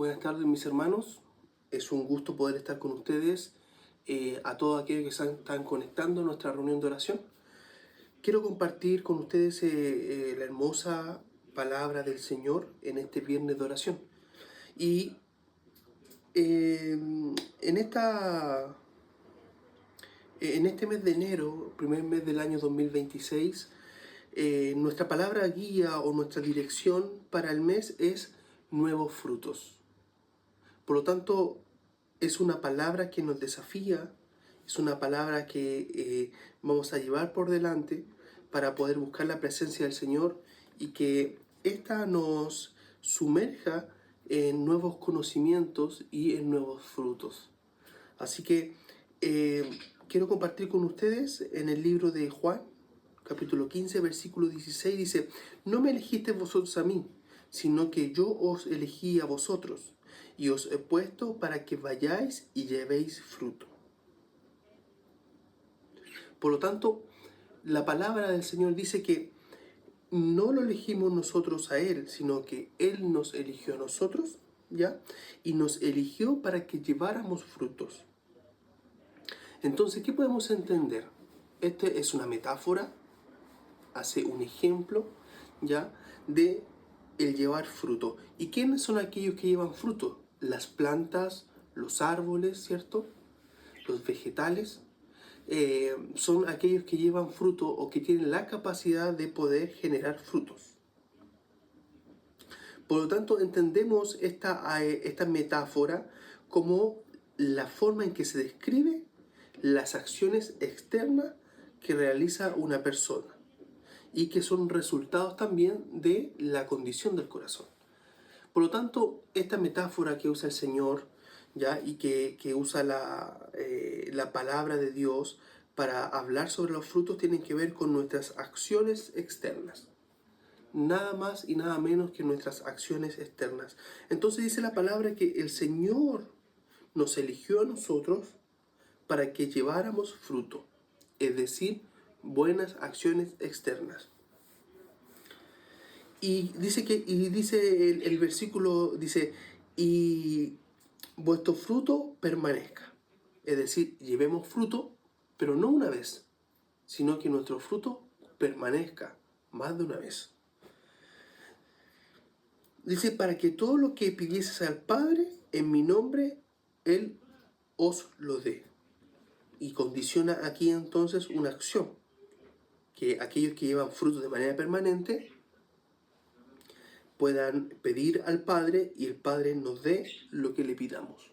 buenas tardes mis hermanos. Es un gusto poder estar con ustedes, a todos aquellos que están conectando a nuestra reunión de oración. Quiero compartir con ustedes la hermosa palabra del Señor en este viernes de oración. Y en este mes de enero, primer mes del año 2026, nuestra palabra guía o nuestra dirección para el mes es nuevos frutos. Por lo tanto, es una palabra que nos desafía, es una palabra que vamos a llevar por delante para poder buscar la presencia del Señor y que ésta nos sumerja en nuevos conocimientos y en nuevos frutos. Así que quiero compartir con ustedes en el libro de Juan, capítulo 15, versículo 16, dice: no me elegisteis vosotros a mí, sino que yo os elegí a vosotros, y os he puesto para que vayáis y llevéis fruto. Por lo tanto, la palabra del Señor dice que no lo elegimos nosotros a Él, sino que Él nos eligió a nosotros, ¿ya? Y nos eligió para que lleváramos frutos. Entonces, ¿qué podemos entender? Este es una metáfora, hace un ejemplo, ¿ya? De el llevar fruto. ¿Y quiénes son aquellos que llevan fruto? Las plantas, los árboles, ¿cierto? Los vegetales. Son aquellos que llevan fruto o que tienen la capacidad de poder generar frutos. Por lo tanto, entendemos esta metáfora como la forma en que se describe las acciones externas que realiza una persona y que son resultados también de la condición del corazón. Por lo tanto, esta metáfora que usa el Señor, ¿ya? Y que usa la palabra de Dios para hablar sobre los frutos, tienen que ver con nuestras acciones externas. Nada más y nada menos que nuestras acciones externas. Entonces dice la palabra que el Señor nos eligió a nosotros para que lleváramos fruto, es decir, buenas acciones externas. Y dice el versículo, dice, y vuestro fruto permanezca. Es decir, llevemos fruto, pero no una vez, sino que nuestro fruto permanezca más de una vez. Dice, para que todo lo que pidieses al Padre en mi nombre, Él os lo dé. Y condiciona aquí entonces una acción, que aquellos que llevan fruto de manera permanente puedan pedir al Padre y el Padre nos dé lo que le pidamos.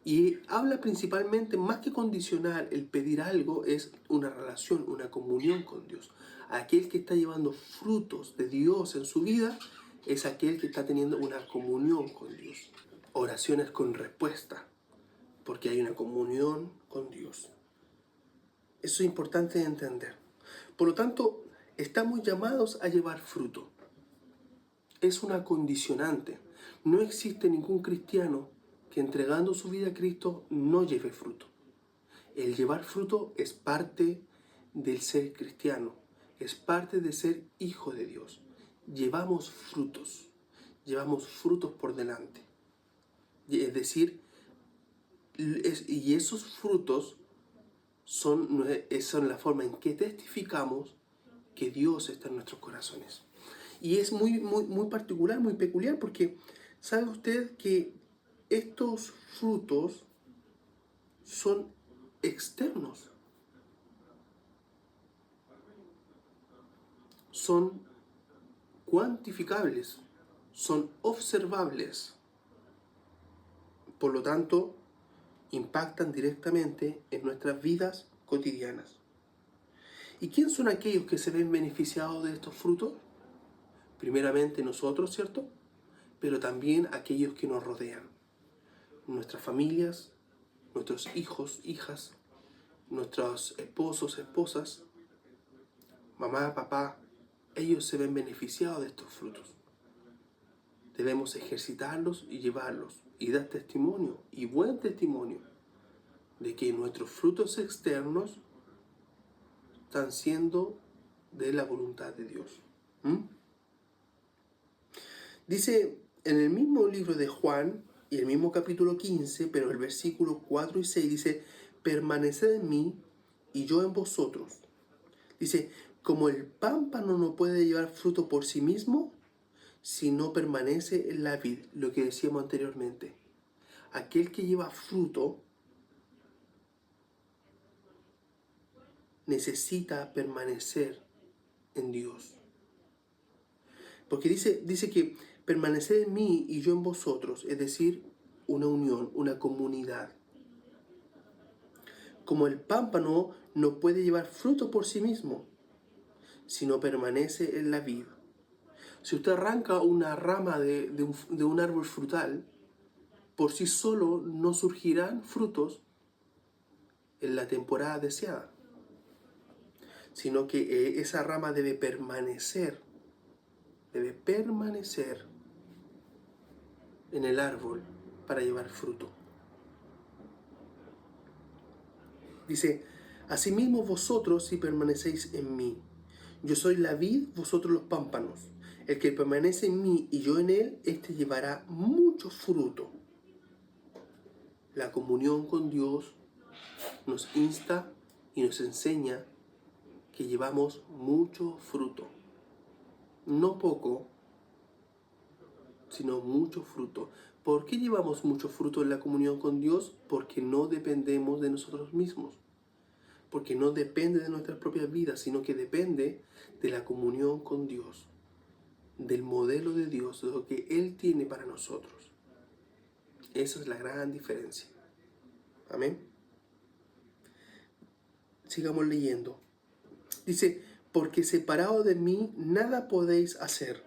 Y habla principalmente, más que condicionar el pedir algo, es una relación, una comunión con Dios. Aquel que está llevando frutos de Dios en su vida es aquel que está teniendo una comunión con Dios. Oraciones con respuesta, porque hay una comunión con Dios. Eso es importante de entender. Por lo tanto, estamos llamados a llevar fruto. Es una condicionante. No existe ningún cristiano que entregando su vida a Cristo no lleve fruto. El llevar fruto es parte del ser cristiano, es parte de ser hijo de Dios. Llevamos frutos por delante. Es decir, y esos frutos son la forma en que testificamos que Dios está en nuestros corazones. Y es muy particular, muy peculiar, porque ¿sabe usted que estos frutos son externos? Son cuantificables, son observables. Por lo tanto, impactan directamente en nuestras vidas cotidianas. ¿Y quién son aquellos que se ven beneficiados de estos frutos? Primeramente nosotros, ¿cierto? Pero también aquellos que nos rodean. Nuestras familias, nuestros hijos, hijas, nuestros esposos, esposas, mamá, papá, ellos se ven beneficiados de estos frutos. Debemos ejercitarlos y llevarlos y dar testimonio, y buen testimonio, de que nuestros frutos externos están siendo de la voluntad de Dios. Dice En el mismo libro de Juan, y el mismo capítulo 15, pero el versículo 4 y 6 dice, permaneced en mí y yo en vosotros. Dice, como el pámpano no puede llevar fruto por sí mismo, si no permanece en la vid, lo que decíamos anteriormente. Aquel que lleva fruto necesita permanecer en Dios. Porque dice que permaneced en mí y yo en vosotros, es decir, una unión, una comunidad. Como el pámpano no puede llevar fruto por sí mismo, si no permanece en la vid. Si usted arranca una rama de un árbol frutal, por sí solo no surgirán frutos en la temporada deseada, sino que esa rama debe permanecer en el árbol para llevar fruto. Dice, asimismo vosotros si permanecéis en mí. Yo soy la vid, vosotros los pámpanos. El que permanece en mí y yo en él, éste llevará mucho fruto. La comunión con Dios nos insta y nos enseña que llevamos mucho fruto. No poco, sino mucho fruto. ¿Por qué llevamos mucho fruto en la comunión con Dios? Porque no dependemos de nosotros mismos. Porque no depende de nuestras propias vidas, sino que depende de la comunión con Dios, del modelo de Dios, de lo que Él tiene para nosotros. Esa es la gran diferencia. Amén. Sigamos leyendo. Dice, porque separado de mí nada podéis hacer.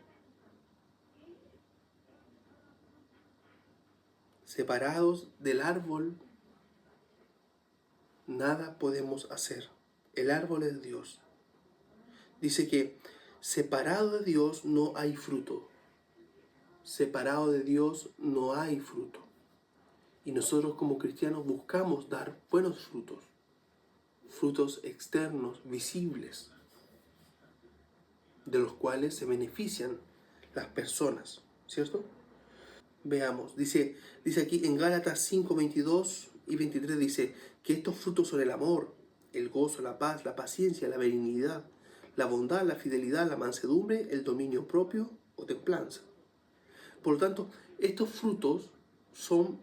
Separados del árbol, nada podemos hacer. El árbol es Dios. Dice que separado de Dios no hay fruto. Separado de Dios no hay fruto. Y nosotros como cristianos buscamos dar buenos frutos. Frutos externos, visibles, de los cuales se benefician las personas. ¿Cierto? Veamos, dice aquí en Gálatas 5, 22 y 23 dice que estos frutos son el amor, el gozo, la paz, la paciencia, la benignidad, la bondad, la fidelidad, la mansedumbre, el dominio propio o templanza. Por lo tanto, estos frutos son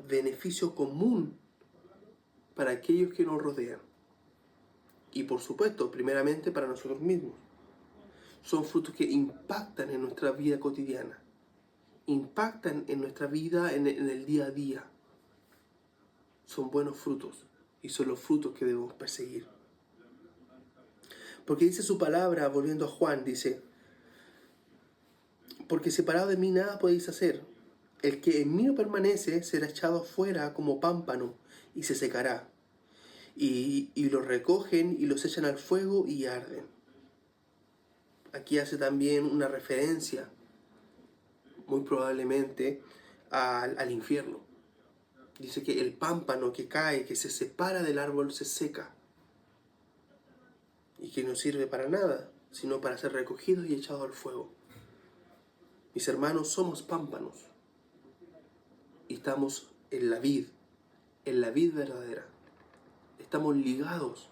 beneficio común para aquellos que nos rodean. Y por supuesto, primeramente para nosotros mismos. Son frutos que impactan en nuestra vida cotidiana. Impactan en nuestra vida en el día a día. Son buenos frutos y son los frutos que debemos perseguir. Porque dice su palabra, volviendo a Juan, dice, porque separado de mí nada podéis hacer. El que en mí no permanece será echado fuera como pámpano y se secará. Y los recogen y los echan al fuego y arden. Aquí hace también una referencia, muy probablemente, al infierno. Dice que el pámpano que cae, que se separa del árbol, se seca. Y que no sirve para nada, sino para ser recogidos y echados al fuego. Mis hermanos, somos pámpanos. Y estamos en la vid verdadera. Estamos ligados.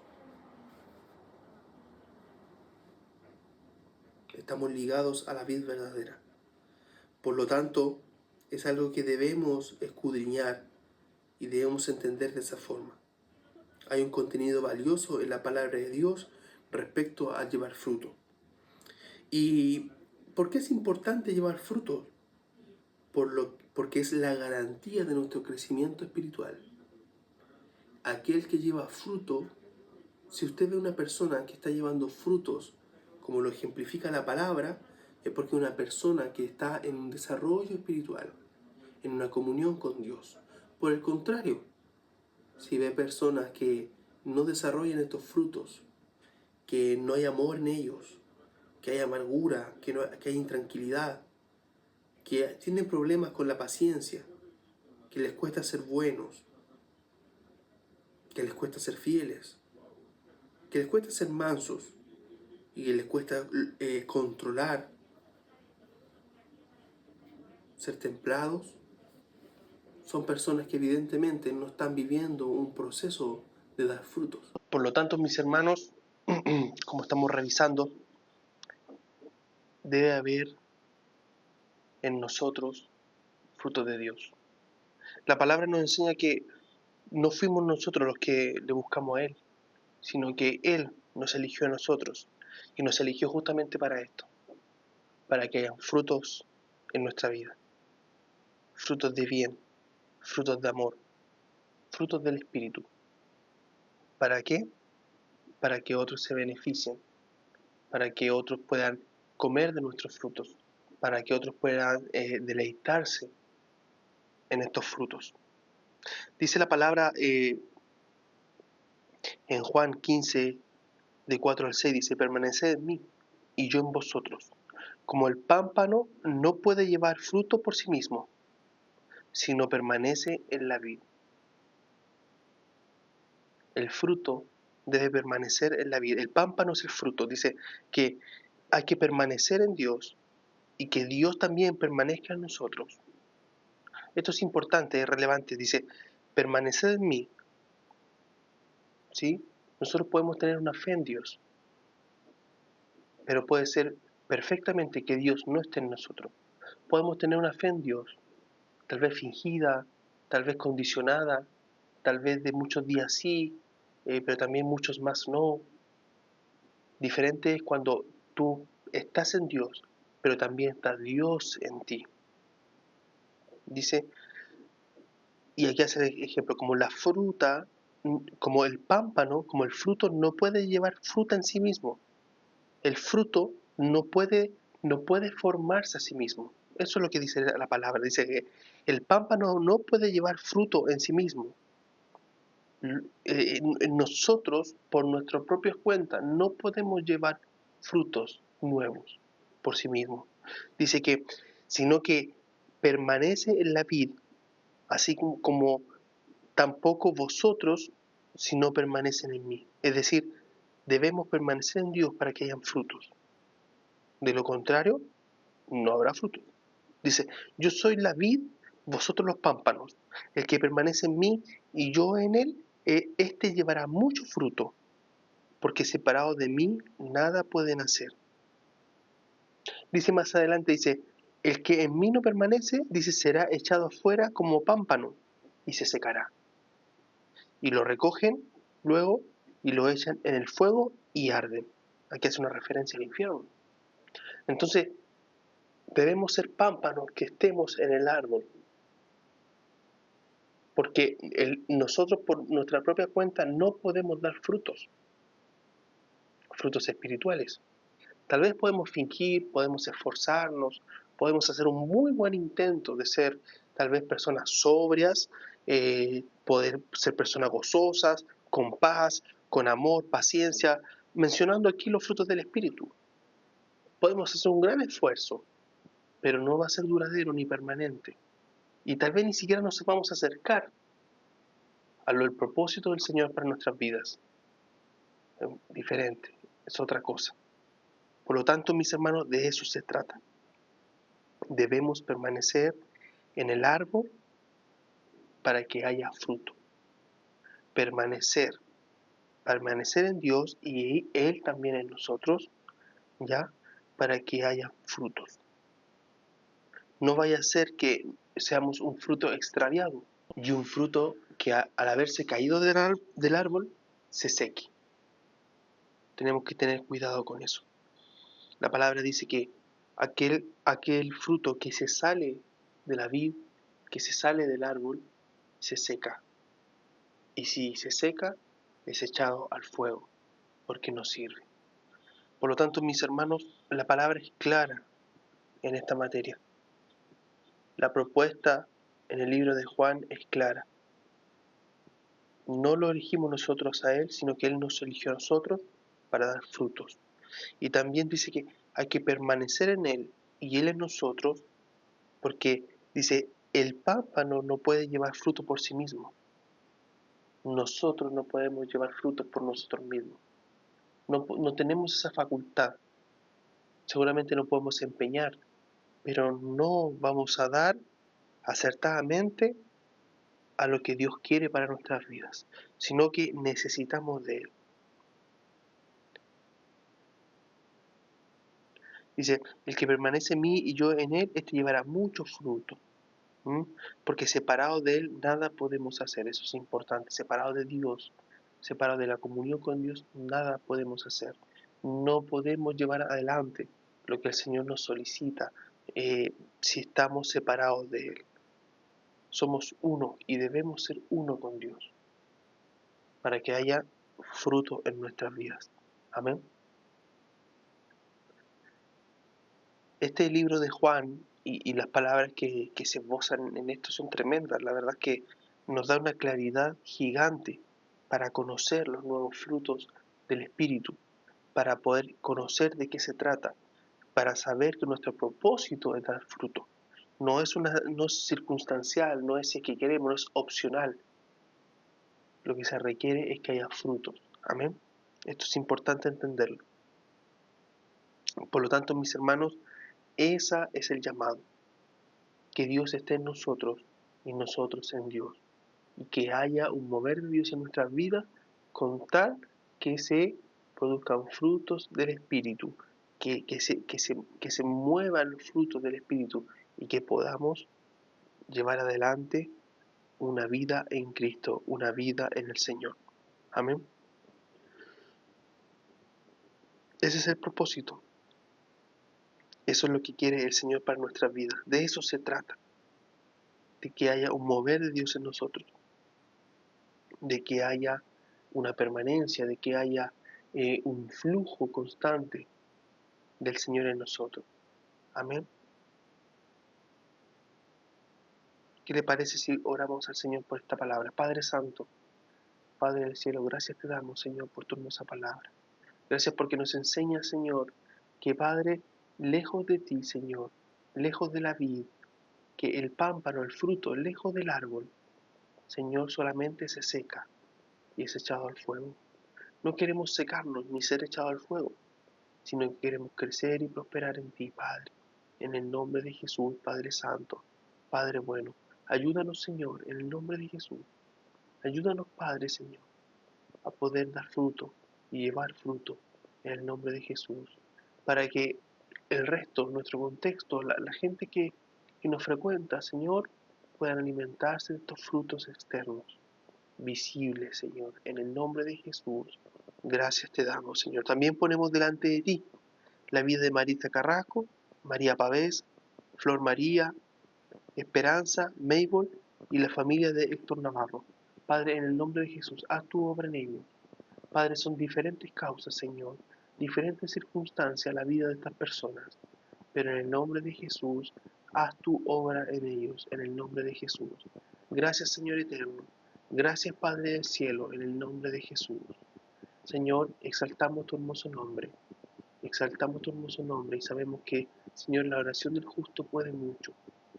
Estamos ligados a la vid verdadera. Por lo tanto, es algo que debemos escudriñar y debemos entender de esa forma. Hay un contenido valioso en la palabra de Dios respecto a llevar fruto. ¿Y por qué es importante llevar fruto? Porque es la garantía de nuestro crecimiento espiritual. Aquel que lleva fruto, si usted ve una persona que está llevando frutos, como lo ejemplifica la palabra, es porque es una persona que está en un desarrollo espiritual, en una comunión con Dios. Por el contrario, si ve personas que no desarrollan estos frutos, que no hay amor en ellos, que hay amargura, que hay intranquilidad, que tienen problemas con la paciencia, que les cuesta ser buenos, que les cuesta ser fieles, que les cuesta ser mansos y que les cuesta controlar ser templados, son personas que evidentemente no están viviendo un proceso de dar frutos. Por lo tanto, mis hermanos, como estamos revisando, debe haber en nosotros frutos de Dios. La palabra nos enseña que no fuimos nosotros los que le buscamos a Él, sino que Él nos eligió a nosotros y nos eligió justamente para esto, para que hayan frutos en nuestra vida, frutos de bien, frutos de amor, frutos del Espíritu. ¿Para qué? Para que otros se beneficien, para que otros puedan comer de nuestros frutos, para que otros puedan deleitarse en estos frutos. Dice la palabra en Juan 15, de 4 al 6, dice, permaneced en mí y yo en vosotros. Como el pámpano no puede llevar fruto por sí mismo, si no permanece en la vid. El fruto debe permanecer en la vid. El pámpano es el fruto. Dice que hay que permanecer en Dios y que Dios también permanezca en nosotros. Esto es importante, es relevante. Dice, permaneced en mí. ¿Sí? Nosotros podemos tener una fe en Dios, pero puede ser perfectamente que Dios no esté en nosotros. Podemos tener una fe en Dios, tal vez fingida, tal vez condicionada, tal vez de muchos días sí, pero también muchos más no. Diferente es cuando tú estás en Dios, pero también está Dios en ti. Dice, y aquí hace el ejemplo, como la fruta, como el pámpano, como el fruto no puede llevar fruta en sí mismo. El fruto no puede formarse a sí mismo. Eso es lo que dice la palabra. Dice que el pámpano no puede llevar fruto en sí mismo. Nosotros, por nuestras propias cuentas, no podemos llevar frutos nuevos por sí mismos. Dice que, sino que permanece en la vid, así como tampoco vosotros, si no permanecen en mí. Es decir, debemos permanecer en Dios para que hayan frutos. De lo contrario, no habrá fruto. Dice, yo soy la vid, vosotros los pámpanos. El que permanece en mí y yo en él, éste llevará mucho fruto, porque separado de mí nada pueden hacer. Dice más adelante, dice, el que en mí no permanece, dice, será echado afuera como pámpano y se secará. Y lo recogen luego y lo echan en el fuego y arden. Aquí hace una referencia al infierno. Entonces, debemos ser pámpanos que estemos en el árbol, porque nosotros por nuestra propia cuenta no podemos dar frutos espirituales. Tal vez podemos fingir, podemos esforzarnos, podemos hacer un muy buen intento de ser tal vez personas sobrias, poder ser personas gozosas, con paz, con amor, paciencia, mencionando aquí los frutos del Espíritu. Podemos hacer un gran esfuerzo, pero no va a ser duradero ni permanente. Y tal vez ni siquiera nos vamos a acercar el propósito del Señor para nuestras vidas. Es diferente, es otra cosa. Por lo tanto, mis hermanos, de eso se trata. Debemos permanecer en el árbol para que haya fruto. Permanecer en Dios y Él también en nosotros, ¿ya? Para que haya frutos. No vaya a ser que seamos un fruto extraviado y un fruto que al haberse caído del árbol se seque. Tenemos que tener cuidado con eso. La palabra dice que aquel fruto que se sale de la vid, que se sale del árbol, se seca. Y si se seca, es echado al fuego, porque no sirve. Por lo tanto, mis hermanos, la palabra es clara en esta materia. La propuesta en el libro de Juan es clara. No lo elegimos nosotros a Él, sino que Él nos eligió a nosotros para dar frutos. Y también dice que hay que permanecer en Él y Él en nosotros, porque dice, el pámpano no puede llevar fruto por sí mismo. Nosotros no podemos llevar frutos por nosotros mismos. No tenemos esa facultad. Seguramente no podemos empeñar pero no vamos a dar acertadamente a lo que Dios quiere para nuestras vidas, sino que necesitamos de Él. Dice, el que permanece en mí y yo en Él, este llevará mucho fruto. Porque separado de Él nada podemos hacer, eso es importante. Separado de Dios, separado de la comunión con Dios, nada podemos hacer. No podemos llevar adelante lo que el Señor nos solicita si estamos separados de Él. Somos uno y debemos ser uno con Dios para que haya fruto en nuestras vidas. Amén. Este libro de Juan y las palabras que se esbozan en esto son tremendas. La verdad es que nos da una claridad gigante para conocer los nuevos frutos del Espíritu, para poder conocer de qué se trata, para saber que nuestro propósito es dar fruto. No es circunstancial, no es si es que queremos, no es opcional. Lo que se requiere es que haya frutos. Amén. Esto es importante entenderlo. Por lo tanto, mis hermanos, ese es el llamado. Que Dios esté en nosotros y nosotros en Dios. Y que haya un mover de Dios en nuestras vidas con tal que se produzcan frutos del Espíritu, que se muevan los frutos del Espíritu y que podamos llevar adelante una vida en Cristo, una vida en el Señor. Amén. Ese es el propósito. Eso es lo que quiere el Señor para nuestras vidas. De eso se trata. De que haya un mover de Dios en nosotros. De que haya una permanencia, de que haya un flujo constante del Señor en nosotros. Amén. ¿Qué le parece si oramos al Señor por esta palabra? Padre Santo, Padre del cielo, gracias te damos, Señor, por tu hermosa palabra. Gracias porque nos enseña, Señor, que Padre, lejos de ti, Señor, lejos de la vid, que el pámpano, el fruto, lejos del árbol, Señor, solamente se seca y es echado al fuego. No queremos secarnos ni ser echados al fuego, sino que queremos crecer y prosperar en ti, Padre. En el nombre de Jesús, Padre Santo, Padre bueno, ayúdanos, Señor, en el nombre de Jesús. Ayúdanos, Padre, Señor, a poder dar fruto y llevar fruto en el nombre de Jesús, para que el resto, nuestro contexto, la gente que nos frecuenta, Señor, puedan alimentarse de estos frutos externos, visibles, Señor, en el nombre de Jesús. Gracias te damos, Señor. También ponemos delante de ti la vida de Marita Carrasco, María Pavés, Flor María, Esperanza, Mabel y la familia de Héctor Navarro. Padre, en el nombre de Jesús, haz tu obra en ellos. Padre, son diferentes causas, Señor, diferentes circunstancias la vida de estas personas. Pero en el nombre de Jesús, haz tu obra en ellos, en el nombre de Jesús. Gracias, Señor eterno. Gracias, Padre del cielo, en el nombre de Jesús. Señor, exaltamos tu hermoso nombre. Exaltamos tu hermoso nombre y sabemos que, Señor, la oración del justo puede mucho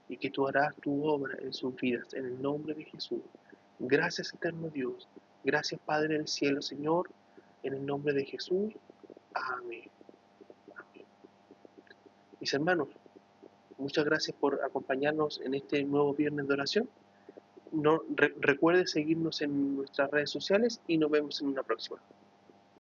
y que tú harás tu obra en sus vidas, en el nombre de Jesús. Gracias, eterno Dios. Gracias, Padre del cielo, Señor, en el nombre de Jesús. Amén. Amén. Mis hermanos, muchas gracias por acompañarnos en este nuevo viernes de oración. No, recuerde seguirnos en nuestras redes sociales y nos vemos en una próxima.